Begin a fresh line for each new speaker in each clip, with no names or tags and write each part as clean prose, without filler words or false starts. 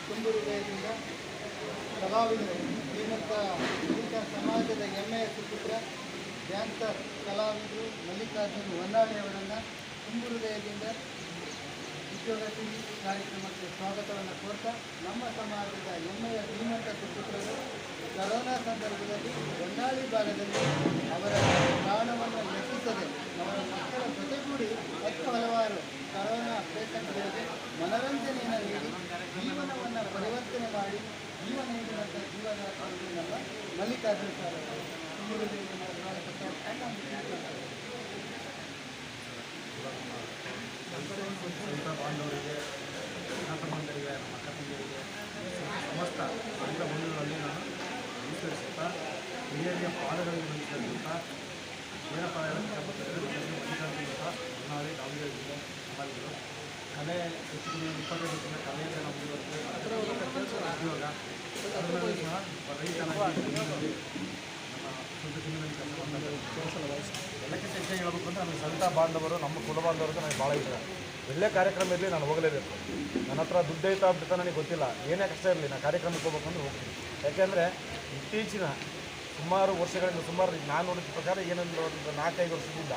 ತುಂಬು ಹೃದಯದಿಂದ ಕಲಾವಿದರು ಶ್ರೀಮಂತ ಸಮಾಜದ ಹೆಮ್ಮೆಯ ಸುಪುತ್ರ ಡ್ಯಾನ್ಸರ್ ಕಲಾವಿದರು ಮಲ್ಲಿಕಾರ್ಜುನ್ ಹೊನ್ನಾಳಿ ಅವರನ್ನು ತುಂಬು ಹೃದಯದಿಂದ ಉದ್ಯೋಗ ಕಾರ್ಯಕ್ರಮಕ್ಕೆ ಸ್ವಾಗತವನ್ನು ಕೋರ್ತಾ, ನಮ್ಮ ಸಮಾಜದ ಹೆಮ್ಮೆಯ ಶ್ರೀಮಂತ ಸುಪುತ್ರರು ಕರೋನಾ ಸಂದರ್ಭದಲ್ಲಿ ಹೊನ್ನಾಳಿ ಭಾಗದಲ್ಲಿ ಅವರ ಪ್ರಾಣವನ್ನು ಲೆಕ್ಕಿಸದೆ ಅವರ ಮಕ್ಕಳ ಜೊತೆಗೂಡಿ ಹಲವಾರು ಕರೋನಾ ಪೇಷಂಟ್ಗಳಿಗೆ ಮನರಂಜನೆಯನ್ನು ನೀಡಿ ಜೀವನವನ್ನು ಪರಿವರ್ತನೆ ಮಾಡಿ ಜೀವನ ನೀಡಿದಂಥ ಜೀವದಾತರಿಗೆ ನಮ್ಮ ಮಲ್ಲಿಕಾರ್ಜುನ್ ಸರ್
ಬಾಂಧವರಿಗೆ ಅಣ್ಣತಮ್ಮಂದರಿಗೆ ನಮ್ಮ ಅಕ್ಕ ತಂಗಿಯರಿಗೆ ಸಮಸ್ತ ಎಲ್ಲ ಬಂಧುಗಳಲ್ಲಿ ನಾನು ನಮಸ್ಕರಿಸುತ್ತಾ ಹಿರಿಯರಿಗೆ ಪಾದಗಳಿಗೆ ನಮಸ್ಕರಿಸುತ್ತಾ ಏನಪ್ಪ ಹೇಳೋಕ್ಕೆ ಹೊನ್ನಾಳಿ ದಾವಣಗೆರೆ ಕಲಾವಿದರು ಕಲೆ ಹೆಚ್ಚಿನ 25 ವರ್ಷದ ಕಲೆಯಿಂದ ನಾವು ಉದ್ಯೋಗ ಅದರಲ್ಲಿ ಸಹ ರೈತನಾಗಿ ನಮ್ಮ ಸ್ವಂತ ಜಮೀನಲ್ಲಿ ಕೆಲಸವನ್ನು ಎಲ್ಲಕ್ಕಿಂತ ಹೆಚ್ಚಾಗಿ ಹೇಳಬೇಕು ಅಂದರೆ ನಮಗೆ ಸವಿತಾ ಬಾಂಧವರು ನಮ್ಮ ಕುಲ ಬಾಂಧವರಿಗೆ ನನಗೆ ಭಾಳ ಇಷ್ಟ. ಒಳ್ಳೆ ಕಾರ್ಯಕ್ರಮ ಇರಲಿ, ನಾನು ಹೋಗಲೇಬೇಕು. ನನ್ನ ಹತ್ರ ದುಡ್ಡು ಐತಾ ಬಿಡ್ತಾ ನನಗೆ ಗೊತ್ತಿಲ್ಲ, ಏನೇ ಕಷ್ಟ ಇರಲಿ ನಾನು ಕಾರ್ಯಕ್ರಮಕ್ಕೆ ಹೋಗ್ಬೇಕಂದ್ರೆ ಹೋಗ್ತೀನಿ. ಯಾಕೆಂದರೆ ಇತ್ತೀಚಿನ ಸುಮಾರು ವರ್ಷಗಳಿಂದ ಸುಮಾರು ನಾನು ನೋಡಿದ ಪ್ರಕಾರ ಏನೊಂದು 4-5 ವರ್ಷದಿಂದ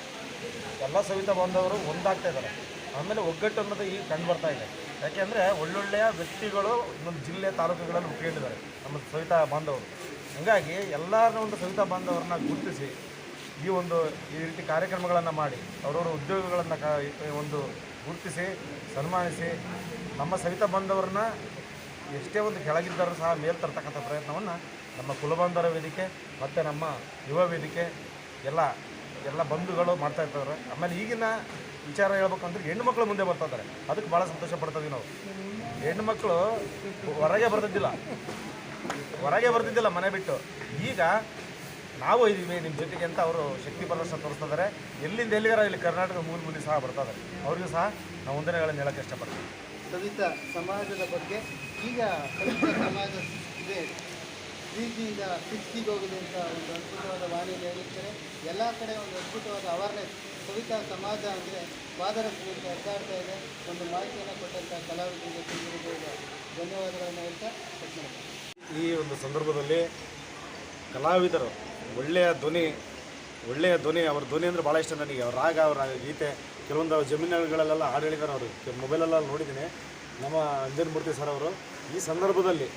ಎಲ್ಲ ಸವಿತಾ ಬಾಂಧವರು ಒಂದಾಗ್ತಾ ಇದ್ದಾರೆ. ಆಮೇಲೆ ಒಗ್ಗಟ್ಟು ಅನ್ನೋದು ಈಗ ಕಂಡು ಬರ್ತಾ ಇದೆ. ಯಾಕೆಂದರೆ ಒಳ್ಳೊಳ್ಳೆಯ ವ್ಯಕ್ತಿಗಳು ಇನ್ನೊಂದು ಜಿಲ್ಲೆ ತಾಲೂಕುಗಳಲ್ಲಿ ಹುಟ್ಟಿಕೊಂಡಿದ್ದಾರೆ ನಮ್ಮ ಸವಿತಾ ಬಾಂಧವರು. ಹಾಗಾಗಿ ಎಲ್ಲರನ್ನ ಒಂದು ಸವಿತಾ ಬಾಂಧವರನ್ನ ಗುರುತಿಸಿ ಈ ರೀತಿ ಕಾರ್ಯಕ್ರಮಗಳನ್ನು ಮಾಡಿ ಅವರವರ ಉದ್ಯೋಗಗಳನ್ನು ಒಂದು ಗುರುತಿಸಿ ಸನ್ಮಾನಿಸಿ ನಮ್ಮ ಸವಿತಾ ಬಾಂಧವರನ್ನ ಎಷ್ಟೇ ಒಂದು ಕೆಳಗಿದ್ದರೂ ಸಹ ಮೇಲ್ ತರ್ತಕ್ಕಂಥ ಪ್ರಯತ್ನವನ್ನು ನಮ್ಮ ಕುಲಬಾಂಧವರ ವೇದಿಕೆ ಮತ್ತು ನಮ್ಮ ಯುವ ವೇದಿಕೆ ಎಲ್ಲ ಬಂಧುಗಳು ಮಾಡ್ತಾ ಇರ್ತಾರೆ. ಆಮೇಲೆ ಈಗಿನ ವಿಚಾರ ಹೇಳ್ಬೇಕಂದ್ರೆ ಹೆಣ್ಣು ಮಕ್ಕಳು ಮುಂದೆ ಬರ್ತಾ ಇದ್ದಾರೆ. ಅದಕ್ಕೆ ಭಾಳ ಸಂತೋಷ ಪಡ್ತೀವಿ ನಾವು. ಹೆಣ್ಣು ಮಕ್ಕಳು ಹೊರಗೆ ಬರ್ತಿದ್ದಿಲ್ಲ ಮನೆ ಬಿಟ್ಟು. ಈಗ ನಾವು ಇದ್ದೀವಿ ನಿಮ್ಮ ಜೊತೆಗೆ ಅಂತ ಅವರು ಶಕ್ತಿ ಪ್ರದರ್ಶನ ತೋರಿಸ್ತಾ ಇದ್ದಾರೆ. ಎಲ್ಲಿಂದ ಎಲ್ಲಿಗಾರ ಇಲ್ಲಿ ಕರ್ನಾಟಕ ಮೂಲೆ ಸಹ ಬರ್ತಾ ಇದ್ದಾರೆ. ಅವರಿಗೂ ಸಹ ನಾವು ವಂದನೆಗಳನ್ನು ಹೇಳೋಕ್ಕೆ ಇಷ್ಟಪಡ್ತೀವಿ.
ಸವಿತಾ ಸಮಾಜದ ಬಗ್ಗೆ ಈಗ ಸವಿತಾ ಸಮಾಜ ಇದೆ 3Gಯಿಂದ 6Gಗೆ ಹೋಗಿದೆ ಅಂತ ಒಂದು ಅದ್ಭುತವಾದ ವಾಣಿಯಲ್ಲಿ ಹೇಳಿರ್ತಾರೆ. ಎಲ್ಲ ಕಡೆ ಒಂದು ಅದ್ಭುತವಾದ ಅವೇರ್ನೆಸ್ ಸವಿತಾ ಸಮಾಜ ಅಂದರೆ ಪಾದರಸದಿಂದ ಹರಿದಾಡ್ತಾ ಇದೆ. ಒಂದು ಮಾಹಿತಿಯನ್ನು ಕೊಟ್ಟಂಥ ಕಲಾವಿದರಿಗೆ ಧನ್ಯವಾದಗಳನ್ನು ಹೇಳ್ತಾ
ಈ ಒಂದು ಸಂದರ್ಭದಲ್ಲಿ ಕಲಾವಿದರು ಒಳ್ಳೆಯ ಧ್ವನಿ ಅವ್ರ ಧ್ವನಿ ಅಂದರೆ ಭಾಳ ಇಷ್ಟ ನನಗೆ. ಅವ್ರ ರಾಗ, ಅವರ ಗೀತೆ, ಕೆಲವೊಂದು ಜಮೀನುಗಳಲ್ಲೆಲ್ಲ ಹಾಡು ಹೇಳಿದ್ದಾರೆ. ಅವರು ಮೊಬೈಲೆಲ್ಲ ನೋಡಿದ್ದೀನಿ. ನಮ್ಮ ಅಂಜನಮೂರ್ತಿ ಸರ್ ಅವರು ಈ ಸಂದರ್ಭದಲ್ಲಿ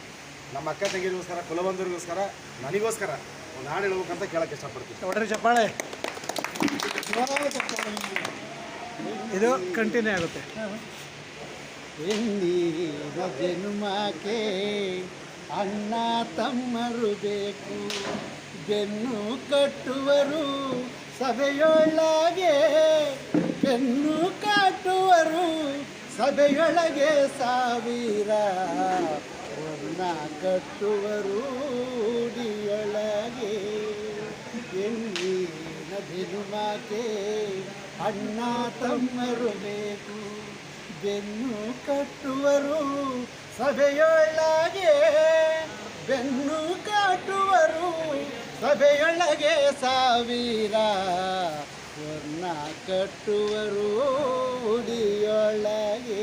ನಮ್ಮ ಅಕ್ಕ ತಂಗಿರಿಗೋಸ್ಕರ, ಕುಲಬಂಧುರಿಗೋಸ್ಕರ, ನನಗೋಸ್ಕರ ಒಂದು ಹಾಡು ಹೇಳ್ಬೇಕಂತ ಕೇಳೋಕ್ಕೆ ಇಷ್ಟಪಡ್ತೀನಿ.
ಒಳ್ಳೆ ಚಪ್ಪಾಳೆ. ಇದು ಕಂಟಿನ್ಯೂ ಆಗುತ್ತೆ. ಎಂದಿನ ಜನ್ಮಕ್ಕೆ ಅಣ್ಣ ತಮ್ಮರು ಬೇಕು, ಬೆನ್ನು ಕಟ್ಟುವರು ಸಭೆಯೊಳಗೆ, ಬೆನ್ನು ಕಟ್ಟುವರು ಸಭೆಯೊಳಗೆ 1000 ಒನ್ನ ಕಟ್ಟುವರು ಉಡಿಯೊಳಗೆ. ಎಂದಿನ ಜನ್ಮಕ್ಕೆ ಅಣ್ಣ ತಮ್ಮರು ಬೇಕು, ಬೆನ್ನು ಕಟ್ಟುವರು ಸಭೆಯೊಳಗೆ, ಬೆನ್ನು ಕಾಟುವರು ಸಭೆಯೊಳಗೆ 1000 ವರ್ಣ ಕಟ್ಟುವರು ಉಡಿಯೊಳಗೆ.